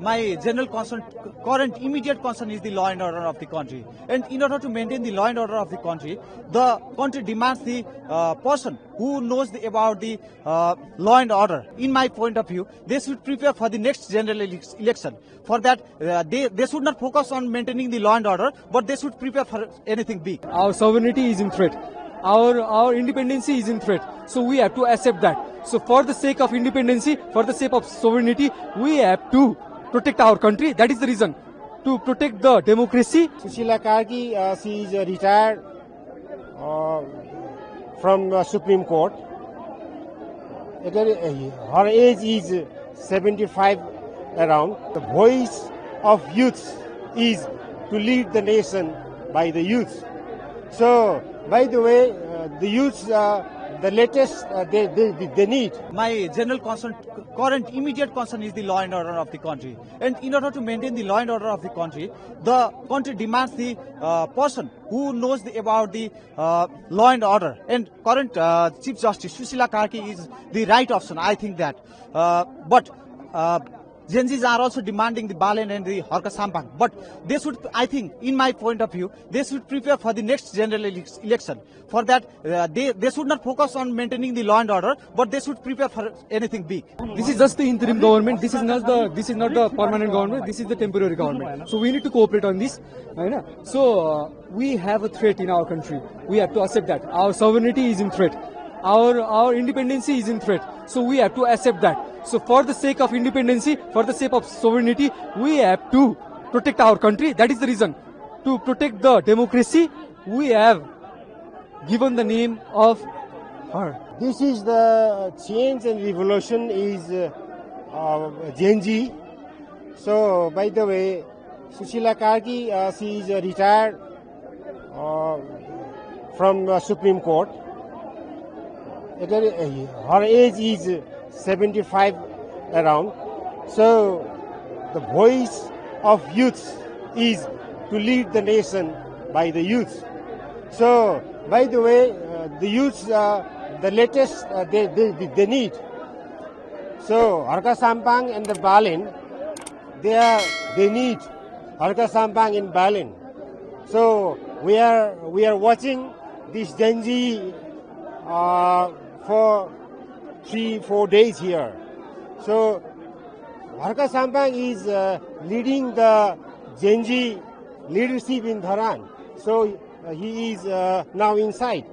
My general concern, current immediate concern is the law and order of the country. And in order to maintain the law and order of the country demands the person who knows about the law and order. In my point of view, they should prepare for the next general election. For that, they should not focus on maintaining the law and order, but they should prepare for anything big. Our sovereignty is in threat. Our independence is in threat. So we have to accept that. So for the sake of independence, for the sake of sovereignty, we have to protect our country. That is the reason. To protect the democracy. Sushila Karki, she is retired from Supreme Court. Her age is 75 around. The voice of youth is to lead the nation by the youth. So, by the way, the youth, the latest they need. My general concern, current immediate concern is the law and order of the country. And in order to maintain the law and order of the country demands the person who knows about the law and order. And current Chief Justice Sushila Karki is the right option, I think that. But Gen Zs are also demanding the Balen and the Harka Sampang. But they should, I think, in my point of view, they should prepare for the next general election. For that, they should not focus on maintaining the law and order, but they should prepare for anything big. This is just the interim government. This is not the permanent government. This is the temporary government. So we need to cooperate on this. So we have a threat in our country. We have to accept that. Our sovereignty is in threat. Our independence is in threat. So we have to accept that. So for the sake of independence, for the sake of sovereignty, we have to protect our country. That is the reason. To protect the democracy, we have given the name of her. This is the change and revolution is Gen Z. So, by the way, Sushila Karki, she is retired from Supreme Court. Her age is 75 around. So the voice of youth is to lead the nation by the youth. So, by the way, the youth, the latest they need. So Harka Sampang and the Balen, they need Harka Sampang in Balen. So we are watching this Gen Z for 3-4 days here. So Harka Sampang is leading the Gen Z leadership in Dharan. So he is now inside.